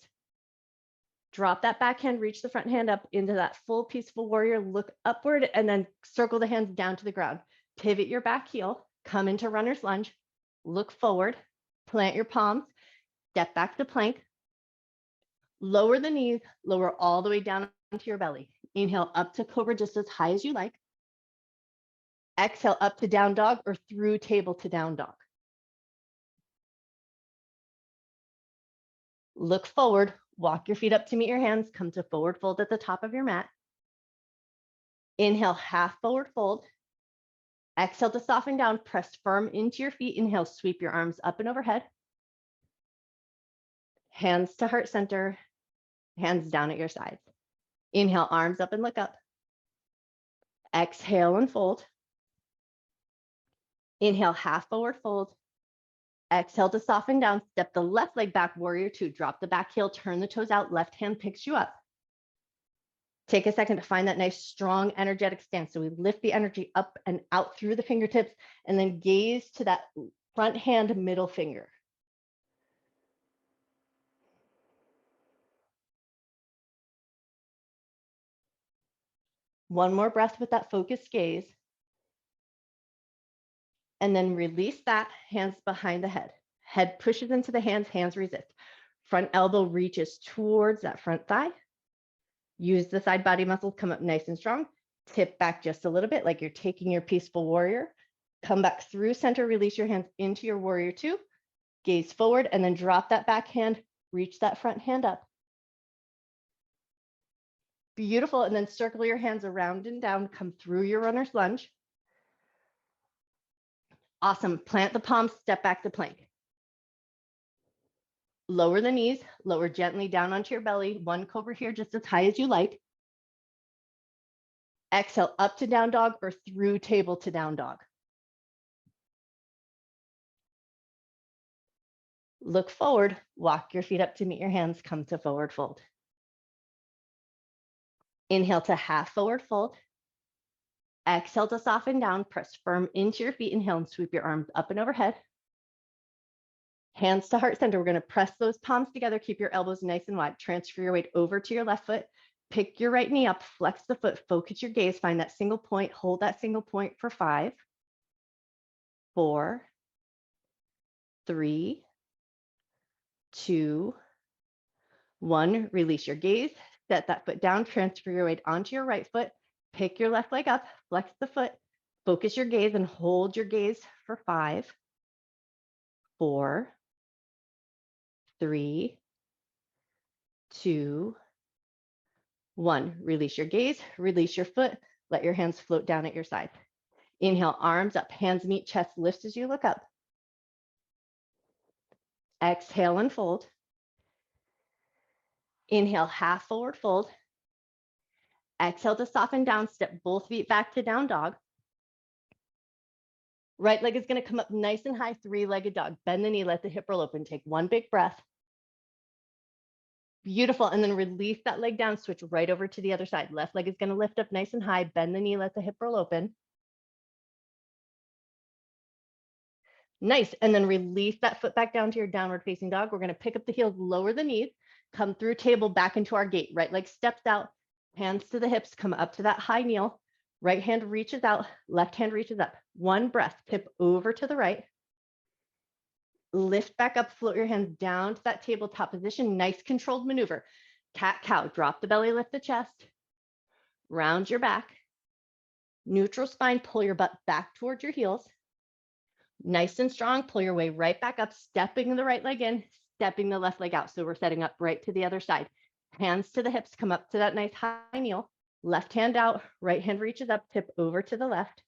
Drop that back hand, reach the front hand up into that full peaceful warrior, look upward, and then circle the hands down to the ground. Pivot your back heel, come into runner's lunge, look forward, plant your palms, step back to plank, lower the knees, lower all the way down onto your belly. Inhale up to cobra just as high as you like. Exhale up to down dog or through table to down dog. Look forward, walk your feet up to meet your hands, come to forward fold at the top of your mat. Inhale, half forward fold. Exhale to soften down, press firm into your feet. Inhale, sweep your arms up and overhead. Hands to heart center, hands down at your sides. Inhale, arms up and look up. Exhale and fold. Inhale, half forward fold. Exhale to soften down, step the left leg back, warrior two. Drop the back heel, turn the toes out, left hand picks you up. Take a second to find that nice, strong, energetic stance. So we lift the energy up and out through the fingertips and then gaze to that front hand, middle finger. One more breath with that focused gaze. And then release that, hands behind the head. Head pushes into the hands, hands resist. Front elbow reaches towards that front thigh. Use the side body muscles, come up nice and strong. Tip back just a little bit like you're taking your peaceful warrior. Come back through center, release your hands into your warrior two. Gaze forward and then drop that back hand, reach that front hand up. Beautiful, and then circle your hands around and down, come through your runner's lunge. Awesome, plant the palms, step back to plank. Lower the knees, lower gently down onto your belly, one cobra here just as high as you like. Exhale up to down dog or through table to down dog. Look forward, walk your feet up to meet your hands, come to forward fold. Inhale to half forward fold. Exhale to soften down, press firm into your feet. Inhale and sweep your arms up and overhead. Hands to heart center. We're going to press those palms together. Keep your elbows nice and wide. Transfer your weight over to your left foot. Pick your right knee up, flex the foot, focus your gaze, find that single point, hold that single point for 5, 4, 3, 2, 1. Release your gaze, set that foot down, transfer your weight onto your right foot, pick your left leg up, flex the foot, focus your gaze and hold your gaze for 5, 4, 3, 2, 1. Release your gaze, release your foot, let your hands float down at your side. Inhale, arms up, hands meet chest, lift as you look up. Exhale and fold. Inhale, half forward fold. Exhale to soften down, step both feet back to down dog. Right leg is going to come up nice and high, three-legged dog. Bend the knee, let the hip roll open. Take one big breath. Beautiful. And then release that leg down, switch right over to the other side. Left leg is going to lift up nice and high. Bend the knee, let the hip roll open. Nice. And then release that foot back down to your downward facing dog. We're going to pick up the heels, lower the knees, come through table back into our gate. Right leg steps out, hands to the hips, come up to that high kneel. Right hand reaches out, left hand reaches up. One breath, tip over to the right. Lift back up, float your hands down to that tabletop position. Nice controlled maneuver. Cat-cow, drop the belly, lift the chest. Round your back. Neutral spine, pull your butt back towards your heels. Nice and strong, pull your way right back up, stepping the right leg in, stepping the left leg out. So we're setting up right to the other side. Hands to the hips, come up to that nice high kneel. Left hand out, right hand reaches up, tip over to the left.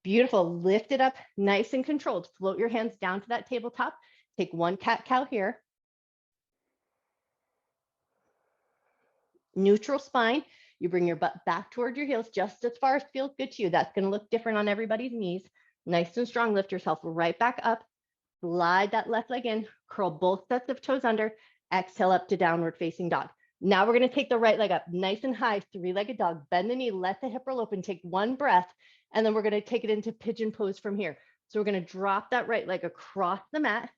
Beautiful, lift it up, nice and controlled. Float your hands down to that tabletop. Take one cat-cow here. Neutral spine, you bring your butt back toward your heels just as far as feels good to you. That's gonna look different on everybody's knees. Nice and strong, lift yourself right back up. Slide that left leg in, curl both sets of toes under, exhale up to downward facing dog. Now we're gonna take the right leg up nice and high, three-legged dog. Bend the knee, let the hip roll open, take one breath, and then we're gonna take it into pigeon pose from here. So we're gonna drop that right leg across the mat,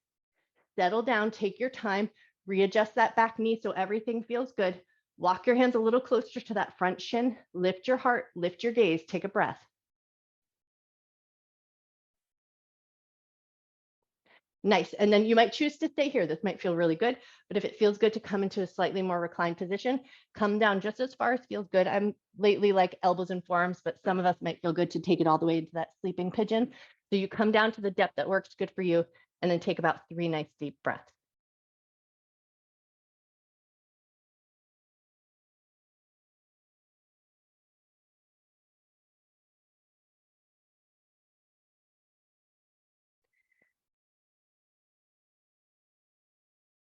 settle down, take your time, readjust that back knee so everything feels good. Walk your hands a little closer to that front shin, lift your heart, lift your gaze, take a breath. Nice. And then you might choose to stay here. This might feel really good, but if it feels good to come into a slightly more reclined position, come down just as far as feels good. I'm lately like elbows and forearms, but some of us might feel good to take it all the way into that sleeping pigeon. So you come down to the depth that works good for you, and then take about 3 nice deep breaths.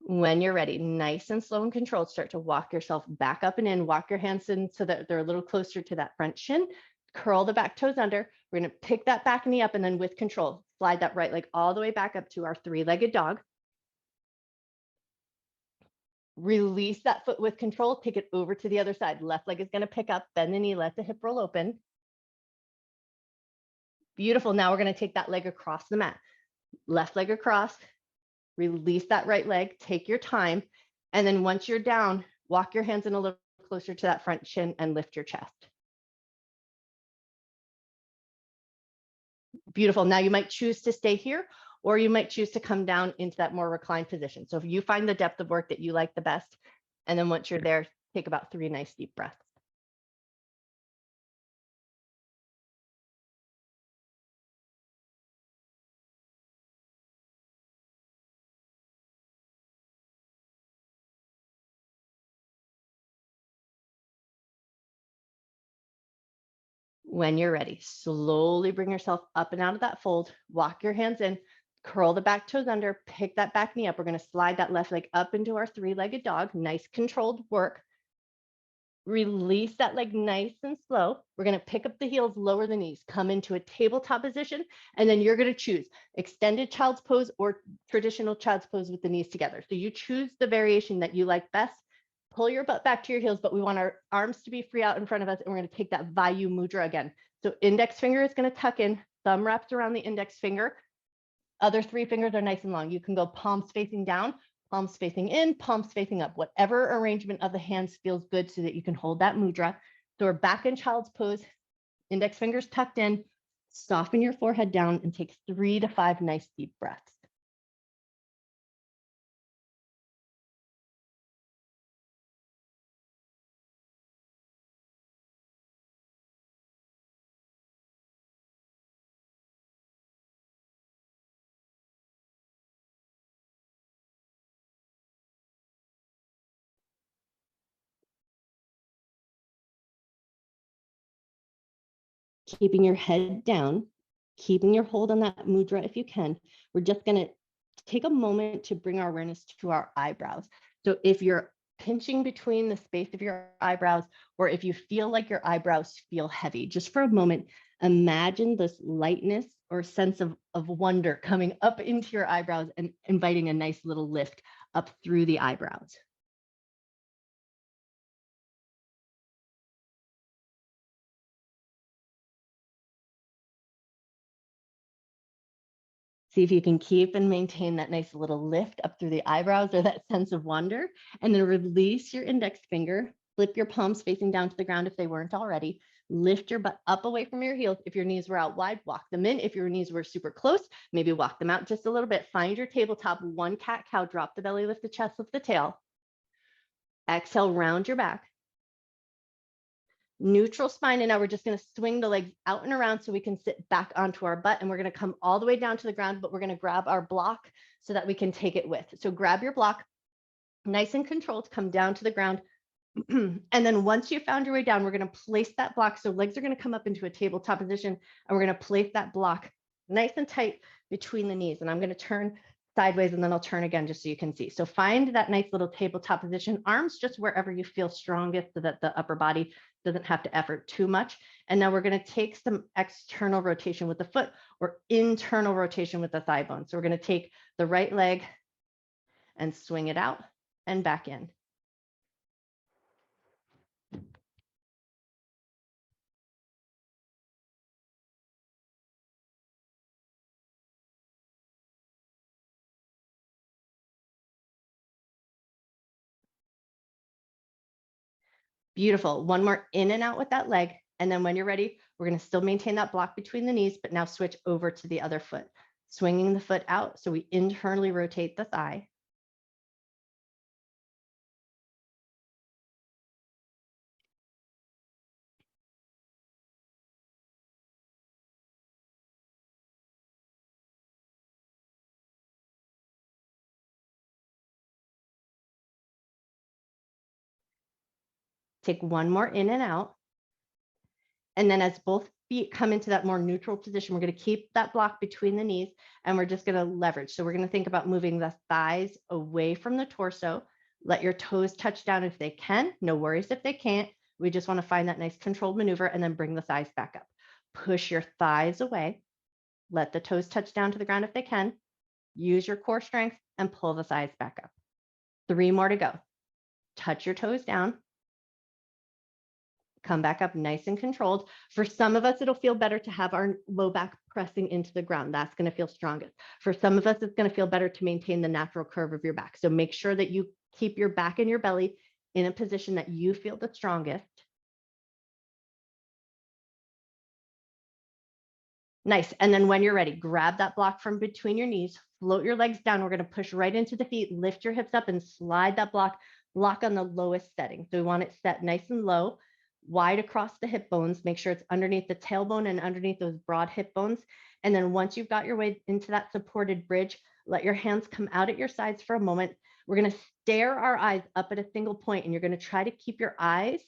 When you're ready, nice and slow and controlled, start to walk yourself back up and in, walk your hands in so that they're a little closer to that front shin, curl the back toes under. We're gonna pick that back knee up and then with control, slide that right leg all the way back up to our three-legged dog. Release that foot with control, take it over to the other side. Left leg is gonna pick up, bend the knee, let the hip roll open. Beautiful, now we're gonna take that leg across the mat. Left leg across, release that right leg, take your time. And then once you're down, walk your hands in a little closer to that front shin and lift your chest. Beautiful. Now you might choose to stay here, or you might choose to come down into that more reclined position. So if you find the depth of work that you like the best, and then once you're there, Take about 3 nice deep breaths. When you're ready, slowly bring yourself up and out of that fold. Walk your hands in, curl the back toes under, pick that back knee up. We're going to slide that left leg up into our 3-legged dog. Nice controlled work. Release that leg nice and slow. We're going to pick up the heels, lower the knees, come into a tabletop position, and then you're going to choose extended child's pose or traditional child's pose with the knees together. So you choose the variation that you like best. Pull your butt back to your heels, but we want our arms to be free out in front of us, and we're going to take that Vayu Mudra again. So index finger is going to tuck in, thumb wraps around the index finger. Other 3 fingers are nice and long. You can go palms facing down, palms facing in, palms facing up, whatever arrangement of the hands feels good so that you can hold that mudra. So we're back in child's pose, index fingers tucked in, soften your forehead down and take 3 to 5 nice deep breaths. Keeping your head down, keeping your hold on that mudra if you can. We're just going to take a moment to bring our awareness to our eyebrows. So if you're pinching between the space of your eyebrows, or if you feel like your eyebrows feel heavy, just for a moment, imagine this lightness or sense of wonder coming up into your eyebrows and inviting a nice little lift up through the eyebrows. See if you can keep and maintain that nice little lift up through the eyebrows or that sense of wonder, and then release your index finger, flip your palms facing down to the ground if they weren't already, lift your butt up away from your heels. If your knees were out wide, walk them in. If your knees were super close, maybe walk them out just a little bit. Find your tabletop, 1 cat-cow, drop the belly, lift the chest, lift the tail. Exhale, round your back. Neutral spine, and now we're just going to swing the legs out and around so we can sit back onto our butt, and we're going to come all the way down to the ground, but we're going to grab our block so that we can take it with. So grab your block, nice and controlled, come down to the ground. And then once you found your way down, we're going to place that block. So legs are going to come up into a tabletop position, and we're going to place that block nice and tight between the knees. And I'm going to turn sideways, and then I'll turn again just so you can see. So find that nice little tabletop position, arms just wherever you feel strongest so that the upper body doesn't have to effort too much. And now we're going to take some external rotation with the foot or internal rotation with the thigh bone. So we're going to take the right leg and swing it out and back in. Beautiful. One more in and out with that leg. And then when you're ready, we're going to still maintain that block between the knees, but now switch over to the other foot, swinging the foot out. So we internally rotate the thigh. Take one more in and out. And then as both feet come into that more neutral position, we're going to keep that block between the knees, and we're just going to leverage. So we're going to think about moving the thighs away from the torso. Let your toes touch down if they can. No worries if they can't. We just want to find that nice controlled maneuver and then bring the thighs back up. Push your thighs away. Let the toes touch down to the ground if they can. Use your core strength and pull the thighs back up. 3 more to go. Touch your toes down. Come back up nice and controlled. For some of us, it'll feel better to have our low back pressing into the ground. That's going to feel strongest. For some of us, it's going to feel better to maintain the natural curve of your back. So make sure that you keep your back and your belly in a position that you feel the strongest. Nice. And then when you're ready, grab that block from between your knees, float your legs down. We're going to push right into the feet, lift your hips up and slide that block lock on the lowest setting. So we want it set nice and low, wide across the hip bones. Make sure it's underneath the tailbone and underneath those broad hip bones. And then once you've got your way into that supported bridge, let your hands come out at your sides for a moment. We're going to stare our eyes up at a single point, and you're going to try to keep your eyes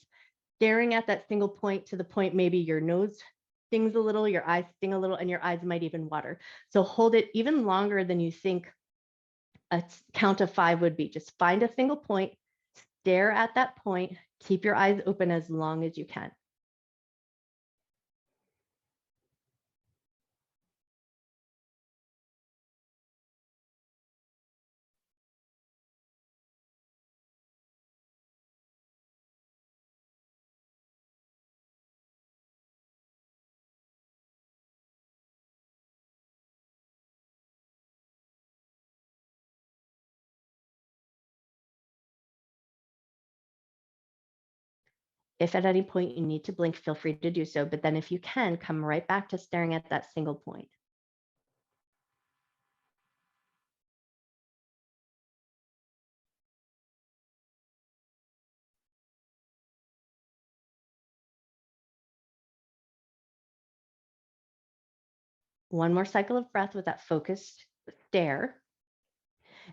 staring at that single point to the point maybe your nose stings a little, your eyes sting a little, and your eyes might even water. So hold it even longer than you think a count of 5 would be. Just find a single point, stare at that point, keep your eyes open as long as you can. If at any point you need to blink, feel free to do so. But then if you can, come right back to staring at that single point. One more cycle of breath with that focused stare.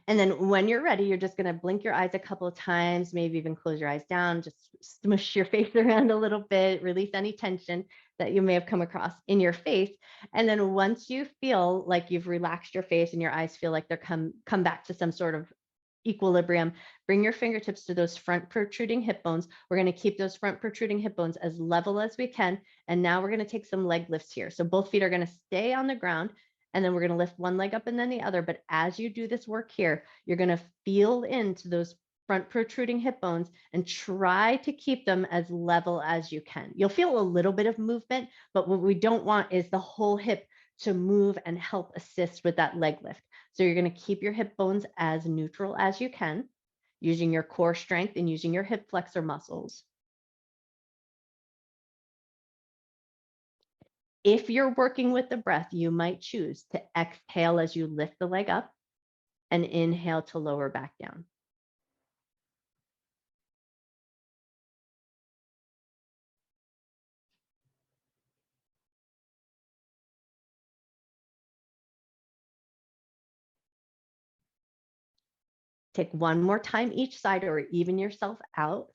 And then when you're ready, you're just going to blink your eyes a couple of times, maybe even close your eyes down, just smush your face around a little bit, release any tension that you may have come across in your face. And then once you feel like you've relaxed your face and your eyes feel like they're come back to some sort of equilibrium, bring your fingertips to those front protruding hip bones. We're going to keep those front protruding hip bones as level as we can. And now we're going to take some leg lifts here. So both feet are going to stay on the ground, and then we're going to lift one leg up and then the other. But as you do this work here, you're going to feel into those front protruding hip bones and try to keep them as level as you can. You'll feel a little bit of movement, but what we don't want is the whole hip to move and help assist with that leg lift. So you're going to keep your hip bones as neutral as you can, using your core strength and using your hip flexor muscles. If you're working with the breath, you might choose to exhale as you lift the leg up and inhale to lower back down. Take one more time each side, or even yourself out.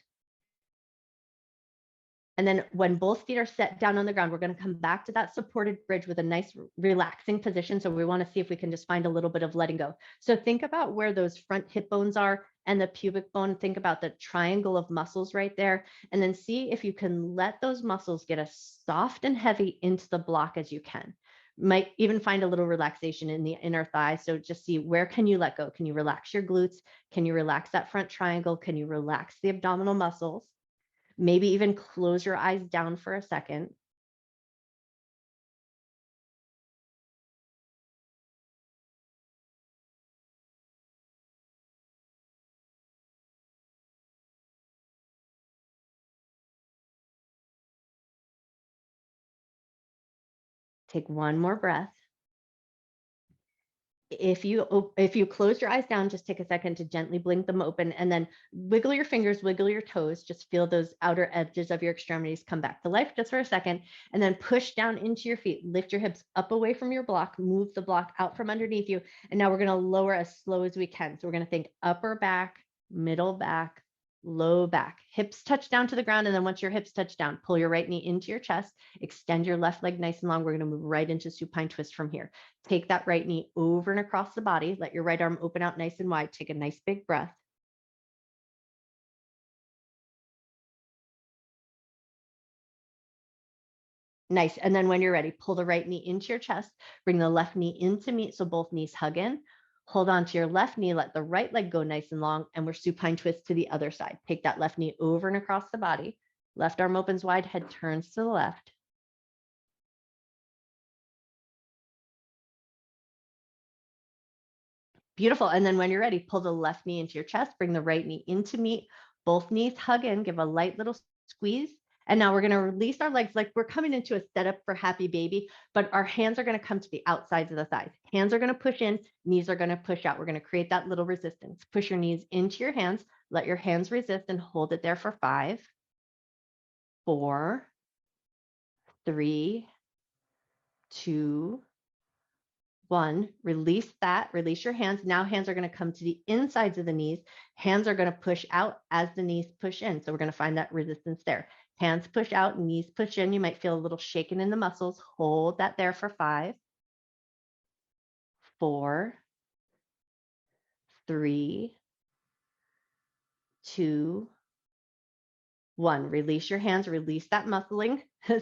And then when both feet are set down on the ground, we're going to come back to that supported bridge with a nice relaxing position. So we want to see if we can just find a little bit of letting go. So think about where those front hip bones are and the pubic bone. Think about the triangle of muscles right there. And then see if you can let those muscles get as soft and heavy into the block as you can. Might even find a little relaxation in the inner thigh. So just see, where can you let go? Can you relax your glutes? Can you relax that front triangle? Can you relax the abdominal muscles? Maybe even close your eyes down for a second. Take one more breath. If you close your eyes down, just take a second to gently blink them open, and then wiggle your fingers, wiggle your toes. Just feel those outer edges of your extremities come back to life just for a second, and then push down into your feet. Lift your hips up away from your block, move the block out from underneath you. And now we're going to lower as slow as we can. So we're going to think upper back, middle back, low back. Hips touch down to the ground. And then once your hips touch down, pull your right knee into your chest, extend your left leg nice and long. We're going to move right into supine twist from here. Take that right knee over and across the body. Let your right arm open out nice and wide. Take a nice big breath. Nice. And then when you're ready, pull the right knee into your chest, bring the left knee into meet so both knees hug in. Hold on to your left knee, let the right leg go nice and long, and we're supine twist to the other side. Take that left knee over and across the body. Left arm opens wide, head turns to the left. Beautiful. And then when you're ready, pull the left knee into your chest, bring the right knee into meet. Both knees hug in, give a light little squeeze, And now we're going to release our legs like we're coming into a setup for happy baby, but our hands are going to come to the outsides of the thighs. Hands are going to push in, knees are going to push out. We're going to create that little resistance. Push your knees into your hands, let your hands resist and hold it there for 5, 4, 3, 2, 1. Release that, release your hands. Now hands are going to come to the insides of the knees. Hands are going to push out as the knees push in. So we're going to find that resistance there. Hands push out, knees push in. You might feel a little shaken in the muscles. Hold that there for 5, 4, 3, 2, 1. Release your hands, release that muscling,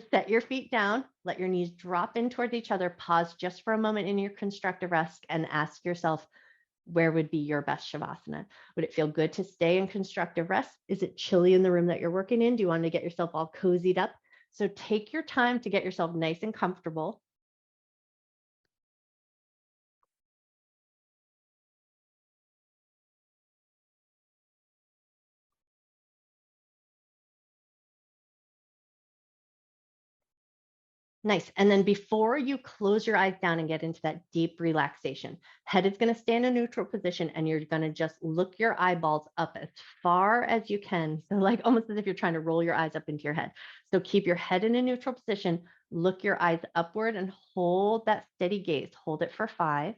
set your feet down, let your knees drop in towards each other. Pause just for a moment in your constructive rest and ask yourself, where would be your best Shavasana? Would it feel good to stay in constructive rest? Is it chilly in the room that you're working in? Do you want to get yourself all cozied up? So take your time to get yourself nice and comfortable. Nice. And then before you close your eyes down and get into that deep relaxation, head is going to stay in a neutral position and you're going to just look your eyeballs up as far as you can. So like almost as if you're trying to roll your eyes up into your head. So keep your head in a neutral position, look your eyes upward and hold that steady gaze. Hold it for 5,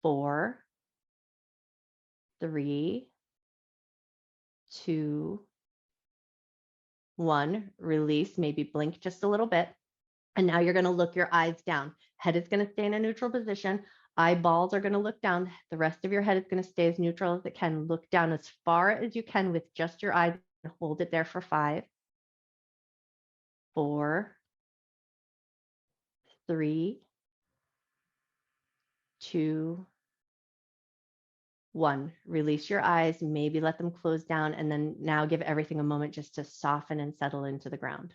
4, 3, 2, 1. Release, maybe blink just a little bit. And now you're going to look your eyes down. Head is going to stay in a neutral position. Eyeballs are going to look down. The rest of your head is going to stay as neutral as it can. Look down as far as you can with just your eyes and hold it there for 5, 4, 3, 2, 1. Release your eyes, maybe let them close down, and then now give everything a moment just to soften and settle into the ground.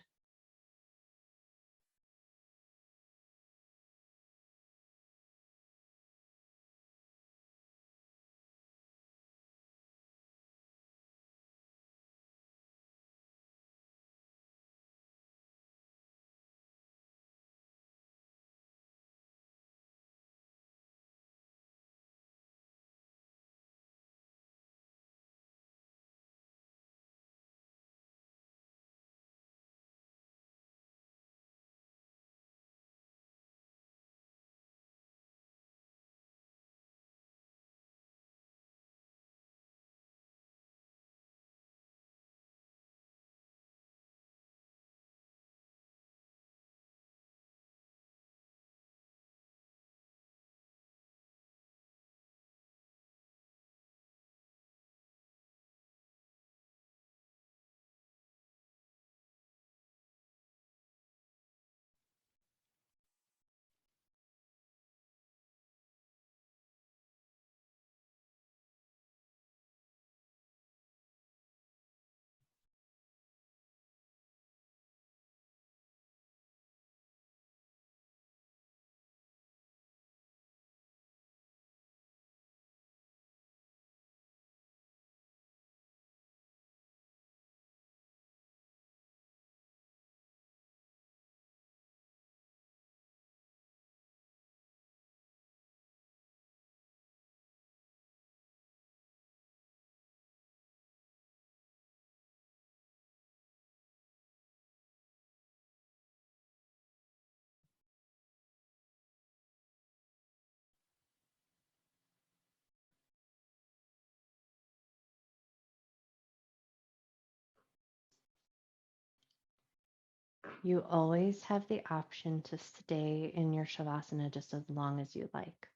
You always have the option to stay in your Shavasana just as long as you like.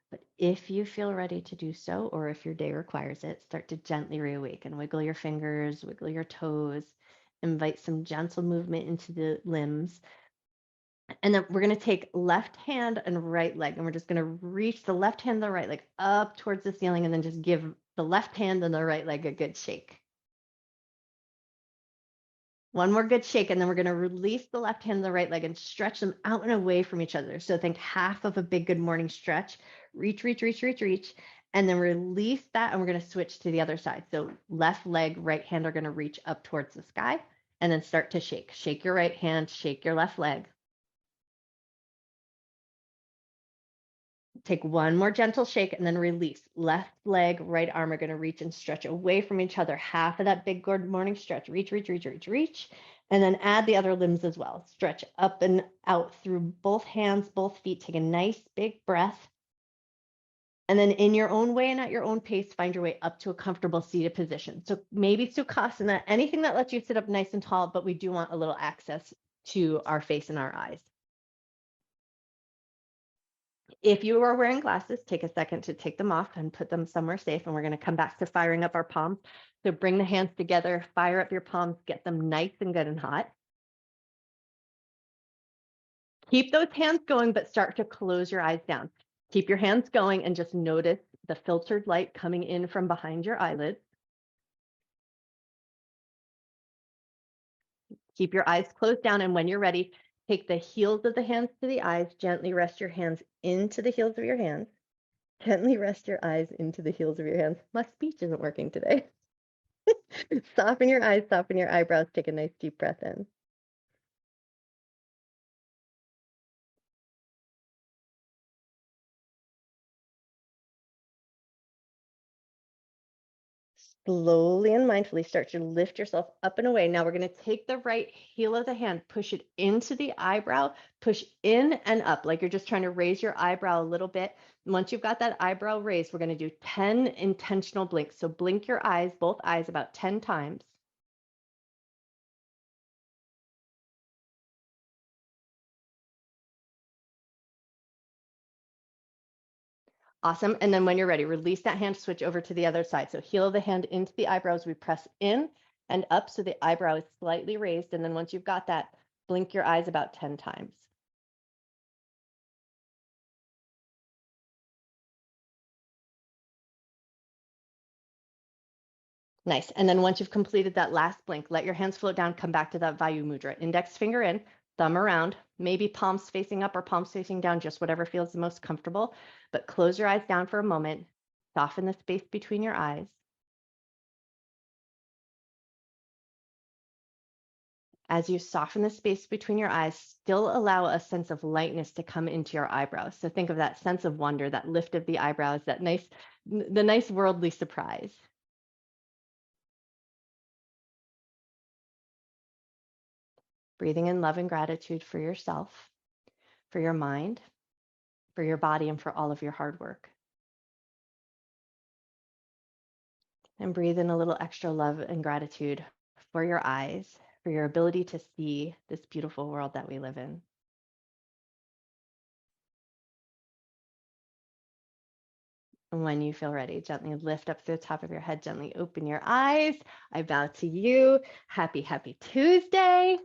But if you feel ready to do so, or if your day requires it, start to gently reawaken. Wiggle your fingers, wiggle your toes, invite some gentle movement into the limbs. And then we're going to take left hand and right leg, and we're just going to reach the left hand and the right leg up towards the ceiling, and then just give the left hand and the right leg a good shake. One more good shake, and then we're going to release the left hand and the right leg and stretch them out and away from each other. So think half of a big good morning stretch. Reach, reach, reach, reach, reach. And then release that, and we're going to switch to the other side. So left leg, right hand are going to reach up towards the sky, and then start to shake. Shake your right hand, shake your left leg. Take one more gentle shake and then release. Left leg, right arm are going to reach and stretch away from each other. Half of that big good morning stretch. Reach, reach, reach, reach, reach. And then add the other limbs as well. Stretch up and out through both hands, both feet. Take a nice big breath. And then in your own way and at your own pace, find your way up to a comfortable seated position. So maybe Sukhasana, anything that lets you sit up nice and tall, but we do want a little access to our face and our eyes. If you are wearing glasses, take a second to take them off and put them somewhere safe. And we're going to come back to firing up our palms. So bring the hands together, fire up your palms, get them nice and good and hot. Keep those hands going, but start to close your eyes down. Keep your hands going and just notice the filtered light coming in from behind your eyelids. Keep your eyes closed down. And when you're ready, take the heels of the hands to the eyes. Gently rest your hands into the heels of your hands. Gently rest your eyes into the heels of your hands. My speech isn't working today. Soften your eyes, soften your eyebrows. Take a nice deep breath in. Slowly and mindfully start to lift yourself up and away. Now we're going to take the right heel of the hand, push it into the eyebrow, push in and up like you're just trying to raise your eyebrow a little bit. Once you've got that eyebrow raised, we're going to do 10 intentional blinks. So blink your eyes, both eyes, about 10 times. Awesome. And then when you're ready, release that hand, switch over to the other side. So heel of the hand into the eyebrows. We press in and up so the eyebrow is slightly raised. And then once you've got that, blink your eyes about 10 times. Nice. And then once you've completed that last blink, let your hands float down, come back to that Vayu Mudra. Index finger in, thumb around, maybe palms facing up or palms facing down, just whatever feels the most comfortable. But close your eyes down for a moment. Soften the space between your eyes. As you soften the space between your eyes, still allow a sense of lightness to come into your eyebrows. So think of that sense of wonder, that lift of the eyebrows, the nice worldly surprise. Breathing in love and gratitude for yourself, for your mind, for your body, and for all of your hard work. And breathe in a little extra love and gratitude for your eyes, for your ability to see this beautiful world that we live in. And when you feel ready, gently lift up through the top of your head, gently open your eyes. I bow to you. Happy, happy Tuesday.